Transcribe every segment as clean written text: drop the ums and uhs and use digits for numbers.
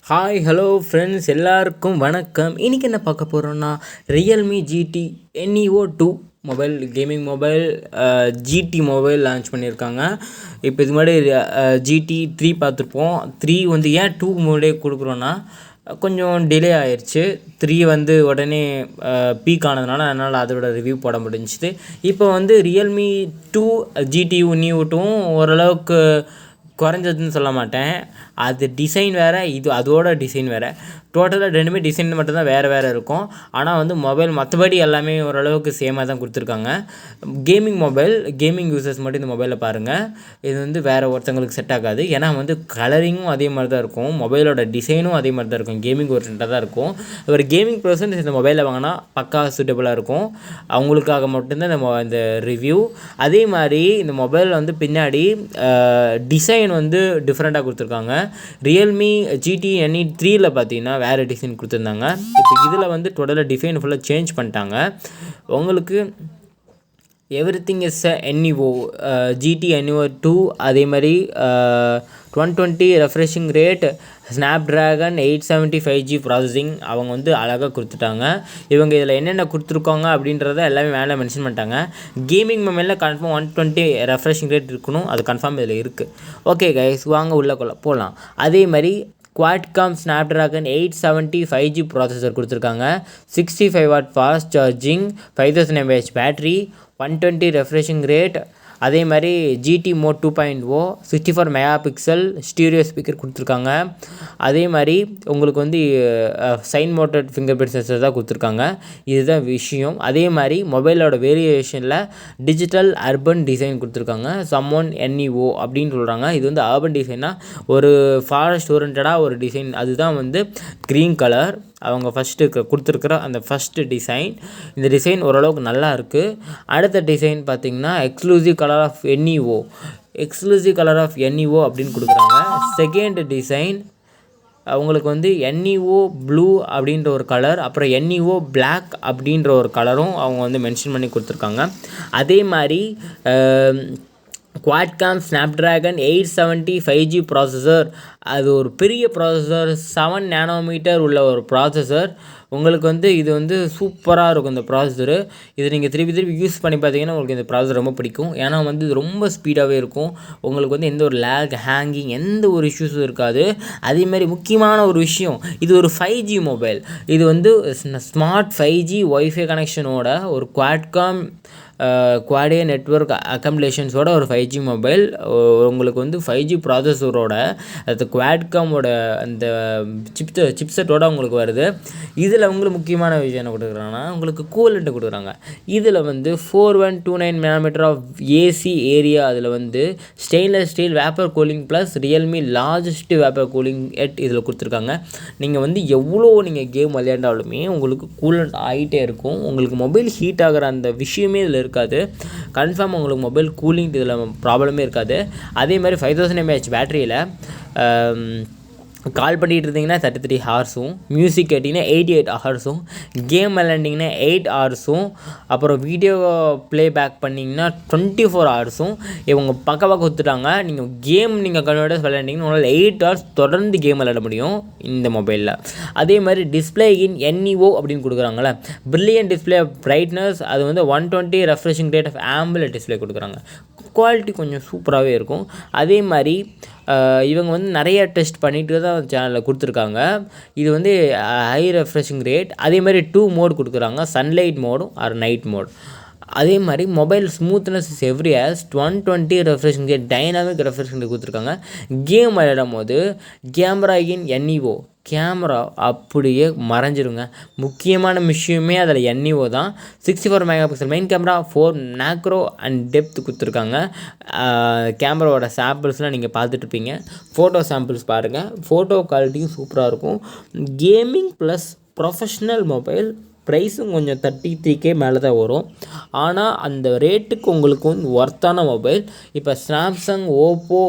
Hi hello friends எல்லாருக்கும் வணக்கம். இன்றைக்கி என்ன பார்க்க போகிறோன்னா Realme GT NEO 2 mobile gaming mobile GT mobile launch பண்ணியிருக்காங்க. இப்போ இது முன்னாடி GT 3 பார்த்துருப்போம். 3 வந்து ஏன் 2 முன்னாடியே கொடுக்குறோன்னா கொஞ்சம் டிலே ஆயிடுச்சு. 3 வந்து உடனே பீக் ஆனதுனால அதனால் அதோட ரிவ்யூ போட முடிஞ்சுது. இப்போ வந்து ரியல்மி 2 GT NEO 2 ஓரளவுக்கு குறைஞ்சதுன்னு சொல்ல மாட்டேன். அது டிசைன் வேறு, இது அதோட டிசைன் வேறு. டோட்டலாக ரெண்டுமே டிசைன் மட்டும்தான் வேறு வேறு இருக்கும். ஆனால் வந்து மொபைல் மற்றபடி எல்லாமே ஓரளவுக்கு சேமாக தான் கொடுத்துருக்காங்க. கேமிங் மொபைல், கேமிங் யூசர்ஸ் மட்டும் இந்த மொபைலை பாருங்கள். இது வந்து வேறு ஒருத்தங்களுக்கு செட் ஆகாது. ஏன்னா வந்து கலரிங்கும் அதே மாதிரி தான் இருக்கும், மொபைலோட டிசைனும் அதே மாதிரி தான் இருக்கும், கேமிங் ஓரியன்டாக தான் இருக்கும். ஒரு கேமிங் பர்சன் இந்த மொபைலை வாங்கினா பக்கா சூட்டபுளாக இருக்கும். அவங்களுக்காக மட்டும்தான் இந்த ரிவ்யூ. அதே மாதிரி இந்த மொபைல் வந்து பின்னாடி டிசைன் வந்து டிஃப்ரெண்ட்டாக கொடுத்துருக்காங்க. ரியல்மி GT NE 3ல் பார்த்தீங்கன்னா வேறு டிசைன் கொடுத்துருந்தாங்க. இப்போ இதில் வந்து டோட்டலாக டிசைன் ஃபுல்லாக சேஞ்ச் பண்ணிட்டாங்க. உங்களுக்கு everything is NEO GT NEO 2. அதே மாதிரி 120 refreshing rate, Snapdragon 870 5G processing அவங்க வந்து அழகாக கொடுத்துட்டாங்க. இவங்க இதில் என்னென்ன கொடுத்துருக்காங்க அப்படின்றத எல்லாமே மேலே மென்ஷன் பண்ணிட்டாங்க. கேமிங் மொபைலில் கன்ஃபார்ம் 120 ரெஃப்ரெஷிங் ரேட் இருக்கணும், அது கன்ஃபார்ம் இதில் இருக்குது. ஓகே கைஸ், வாங்க உள்ளே போகலாம். அதே மாதிரி Pkam Snapdragon 870 5G ப்ராசஸர் கொடுத்துருக்காங்க. 65 watt fast charging, 5000 mAh battery, 120 refreshing rate. அதே மாதிரி GT Mode 2.0 64 megapixel stereo speaker கொடுத்துருக்காங்க. அதே மாதிரி உங்களுக்கு வந்து சைன் மோட்டட் ஃபிங்கர் பிரிண்ட் சென்சர் தான் கொடுத்துருக்காங்க. இதுதான் விஷயம். அதே மாதிரி மொபைலோட வேரியேஷனில் டிஜிட்டல் அர்பன் டிசைன் கொடுத்துருக்காங்க. சம்மோன் NEO அப்படின்னு சொல்கிறாங்க. இது வந்து அர்பன் டிசைனாக ஒரு ஃபாரஸ்ட் ஓரியன்டாக ஒரு டிசைன். அதுதான் வந்து க்ரீன் கலர் அவங்க ஃபஸ்ட்டு கொடுத்துருக்குற அந்த ஃபஸ்ட்டு டிசைன். இந்த டிசைன் ஓரளவுக்கு நல்லா இருக்குது. அடுத்த டிசைன் பார்த்திங்கன்னா எக்ஸ்க்ளூசிவ் கலர் ஆஃப் NEO அப்படின்னு கொடுக்குறாங்க. செகண்ட் டிசைன் அவங்களுக்கு வந்து NEO ப்ளூ அப்படின்ற ஒரு கலர், அப்புறம் NEO பிளாக் அப்படின்ற ஒரு கலரும் அவங்க வந்து மென்ஷன் பண்ணி கொடுத்துருக்காங்க. அதே மாதிரி Pkam Snapdragon 870 5G ப்ராசஸர், அது ஒரு பெரிய ப்ராசஸர், 7 நானோமீட்டர் உள்ள ஒரு ப்ராசஸர். உங்களுக்கு வந்து இது வந்து சூப்பராக இருக்கும் இந்த ப்ராசஸரு. இது நீங்கள் திருப்பி யூஸ் பண்ணி பார்த்தீங்கன்னா உங்களுக்கு இந்த ப்ராசஸர் ரொம்ப பிடிக்கும். ஏன்னா வந்து இது ரொம்ப ஸ்பீடாகவே இருக்கும். உங்களுக்கு வந்து எந்த ஒரு லேக், ஹேங்கிங், எந்த ஒரு இஷ்யூஸும் இருக்காது. அதேமாதிரி முக்கியமான ஒரு விஷயம், இது ஒரு 5G மொபைல். இது வந்து ஸ்மார்ட் 5G ஒய்ஃபை கனெக்ஷனோட ஒரு Pkam குவாடிய நெட்வொர்க் அக்கம்லேஷன்ஸோட ஒரு 5G மொபைல். உங்களுக்கு வந்து 5G ப்ராசஸரோட அது Pkamோட அந்த சிப்செட்டோட உங்களுக்கு வருது. இதில் உங்களுக்கு முக்கியமான விஷயம் என்ன கொடுக்குறாங்கன்னா உங்களுக்கு கூலண்ட்டு கொடுக்குறாங்க. இதில் வந்து 4129 nm ஆஃப் AC ஏரியா, அதில் வந்து stainless steel vapour cooling plus Realme largest vapour cooling இதில் கொடுத்துருக்காங்க. நீங்கள் வந்து எவ்வளோ நீங்கள் கேம் விளையாண்டாலுமே உங்களுக்கு கூலண்ட் ஆகிட்டே இருக்கும். உங்களுக்கு மொபைல் ஹீட் ஆகிற அந்த விஷயமே இதில் இருக்காது. கன்ஃபார்ம் உங்களுக்கு மொபைல் கூலிங் இதில் ப்ராப்ளமே இருக்காது. அதே மாதிரி 5000 mAh பேட்டரியில் கால் பண்ணிகிட்டு இருந்தீங்கன்னா 33 ஹார்ஸும், மியூசிக் கேட்டிங்கன்னா 88 ஹார்ஸும், கேம் விளையாண்டிங்கன்னா 8 ஹார்ஸும், அப்புறம் வீடியோ ப்ளேபேக் பண்ணிங்கன்னா 24 ஹார்ஸும் இவங்க பக்கம் கொடுத்துட்டாங்க. நீங்கள் கன்வெர்டர்ஸ் விளையாண்டிங்கன்னா உங்களால் 8 ஹார்ஸ் தொடர்ந்து கேம் விளையாட முடியும் இந்த மொபைலில். அதே மாதிரி டிஸ்பிளே இன் NEO அப்படின்னு கொடுக்குறாங்களே, பிரில்லியன்ட் டிஸ்பிளே பிரைட்னஸ், அது வந்து 120 refreshing rate of AMOLED display கொடுக்குறாங்க. குவாலிட்டி கொஞ்சம் சூப்பராகவே இருக்கும். அதே மாதிரி இவங்க வந்து நிறைய டெஸ்ட் பண்ணிட்டு தான் சேனலில் கொடுத்துருக்காங்க. இது வந்து ஹை ரெஃப்ரெஷிங் ரேட். அதே மாதிரி 2 மோட் கொடுக்குறாங்க, சன்லைட் மோடும் ஆர் நைட் மோட். அதே மாதிரி mobile smoothness is every as 120 refreshing rate, dynamic refreshing rate கொடுத்துருக்காங்க. கேம் விளையாடும் போது கேமரா இன் NEO கேமரா அப்படியே மறைஞ்சிருங்க. முக்கியமான விஷயமே அதில் NEO தான். 64 megapixel main camera, 4 macro and depth கொடுத்துருக்காங்க. கேமராவோட சாம்பிள்ஸ்லாம் நீங்கள் பார்த்துட்ருப்பீங்க. ஃபோட்டோ சாம்பிள்ஸ் பாருங்கள், ஃபோட்டோ குவாலிட்டியும் சூப்பராக இருக்கும். Gaming plus professional mobile. ப்ரைஸும் கொஞ்சம் 33K மேலே தான் வரும். ஆனால் அந்த ரேட்டுக்கு உங்களுக்கு வந்து ஒர்த்தான மொபைல். இப்போ சாம்சங், ஓப்போ,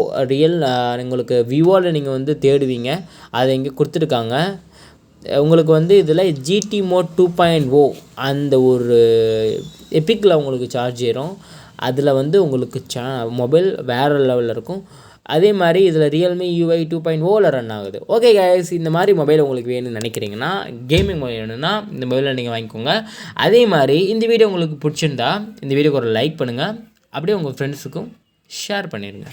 உங்களுக்கு விவோவில் நீங்கள் வந்து தேடுவீங்க, அதை இங்கே கொடுத்துருக்காங்க. உங்களுக்கு வந்து இதில் GT Mode 2.0 அந்த ஒரு எப்பிக்கில் உங்களுக்கு சார்ஜ் ஏறும். அதில் வந்து உங்களுக்கு மொபைல் வேறு லெவலில் இருக்கும். அதே மாதிரி இதில் ரியல்மி UI 2.0 ரன் ஆகுது. ஓகே கைஸ், இந்த மாதிரி மொபைல் உங்களுக்கு வேணும்னு நினைக்கிறீங்கன்னா, கேமிங் மொபைல் வேணும்னா இந்த மொபைலில் நீங்கள் வாங்கிக்கோங்க. அதே மாதிரி இந்த வீடியோ உங்களுக்கு பிடிச்சிருந்தா இந்த வீடியோக்கு ஒரு லைக் பண்ணுங்கள், அப்படியே உங்கள் ஃப்ரெண்ட்ஸுக்கும் ஷேர் பண்ணிடுங்க.